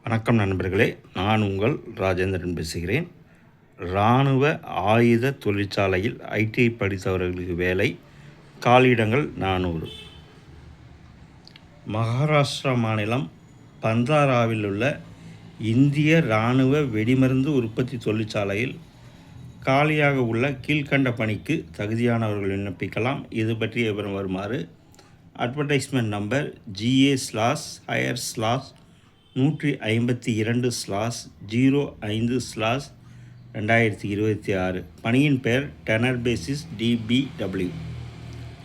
வணக்கம் நண்பர்களே, நான் உங்கள் ராஜேந்திரன் பேசுகிறேன். இராணுவ ஆயுத தொழிற்சாலையில் ஐடிஐ படித்தவர்களுக்கு வேலை, காலியிடங்கள் 400. மகாராஷ்டிரா மாநிலம் பந்தாராவில் உள்ள இந்திய இராணுவ வெடிமருந்து உற்பத்தி தொழிற்சாலையில் காலியாக உள்ள கீழ்கண்ட பணிக்கு தகுதியானவர்கள் விண்ணப்பிக்கலாம். இது பற்றிய விவரம் வருமாறு: அட்வர்டைஸ்மெண்ட் நம்பர் GA/152/05/2026. பணியின் பெயர் டெனர் பேசிஸ் DBW.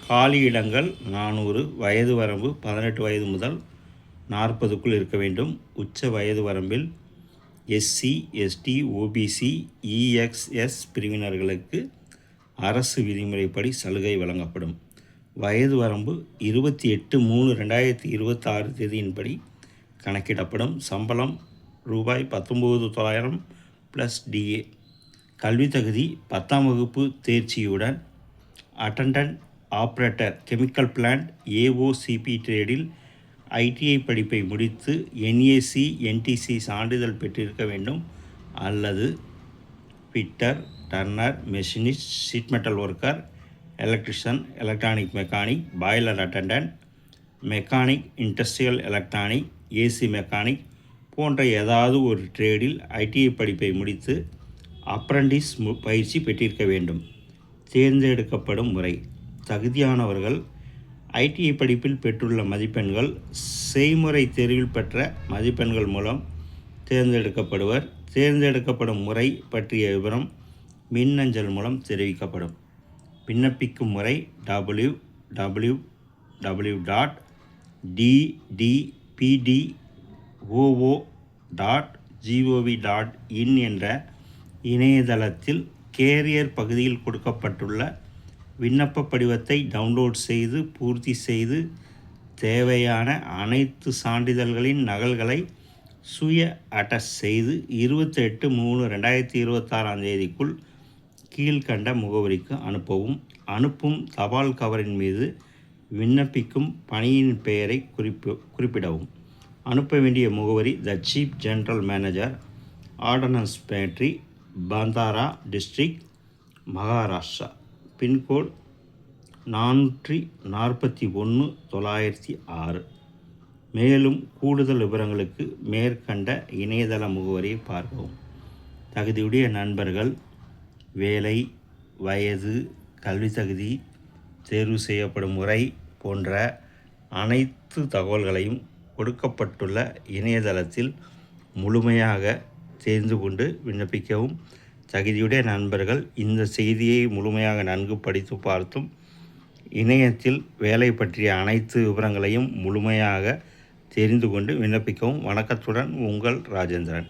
காலி இடங்கள் 400. வயது வரம்பு 18 வயது முதல் 40க்குள் இருக்க வேண்டும். உச்ச வயது வரம்பில் SC, ST, OBC, EXS பிரிவினர்களுக்கு அரசு விதிமுறைப்படி சலுகை வழங்கப்படும். வயது வரம்பு 28/3/2026 தேதியின்படி கணக்கிடப்படும். சம்பளம் ரூபாய் 19,900 + DA. கல்வி தகுதி 10ஆம் வகுப்பு தேர்ச்சியுடன் attendant operator chemical plant AOCP ட்ரேடில் ITI படிப்பை முடித்து NAC NTC சான்றிதழ் பெற்றிருக்க வேண்டும் அல்லது fitter, turner, machinist, sheet metal worker, electrician, electronic mechanic, boiler attendant, mechanic, industrial electronic, AC mechanic போன்ற ஏதாவது ஒரு ட்ரேடில் ITI படிப்பை முடித்து அப்ரண்டிஸ் பயிற்சி பெற்றிருக்க வேண்டும். தேர்ந்தெடுக்கப்படும் முறை: தகுதியானவர்கள் ITI படிப்பில் பெற்றுள்ள மதிப்பெண்கள் செய்முறை தேர்வில் பெற்ற மதிப்பெண்கள் மூலம் தேர்ந்தெடுக்கப்படுவர். தேர்ந்தெடுக்கப்படும் முறை பற்றிய விவரம் மின்னஞ்சல் மூலம் தெரிவிக்கப்படும். விண்ணப்பிக்கும் முறை: www.ddpdoo.gov.in என்ற இணையதளத்தில் கேரியர் பகுதியில் கொடுக்கப்பட்டுள்ள விண்ணப்ப படிவத்தை டவுன்லோட் செய்து பூர்த்தி செய்து தேவையான அனைத்து சான்றிதழ்களின் நகல்களை சுய அட்டஸ்ட் செய்து 28/3/2026 தேதிக்குள் கீழ்கண்ட முகவரிக்கு அனுப்பவும். அனுப்பும் தபால் கவரின் மீது விண்ணப்பிக்கும் பணியின் பெயரை குறிப்பிடவும். அனுப்ப வேண்டிய முகவரி: the chief general manager, ordnance factory, Bhandara district, Maharashtra. Pincode 441/906. மேலும் கூடுதல் விவரங்களுக்கு மேற்கண்ட இணையதள முகவரியை பார்க்கவும். தகுதியுடைய நண்பர்கள் வேலை, வயது, கல்வி தகுதி, தேர்வு செய்யப்படும் முறை போன்ற அனைத்து தகவல்களையும் கொடுக்கப்பட்டுள்ள இணையதளத்தில் முழுமையாக தெரிந்து கொண்டு விண்ணப்பிக்கவும். தகுதியுடைய நண்பர்கள் இந்த செய்தியை முழுமையாக நன்கு படித்து பார்த்தும் இணையத்தில் வேலை பற்றிய அனைத்து விவரங்களையும் முழுமையாக தெரிந்து கொண்டு விண்ணப்பிக்கவும். வணக்கத்துடன் உங்கள் ராஜேந்திரன்.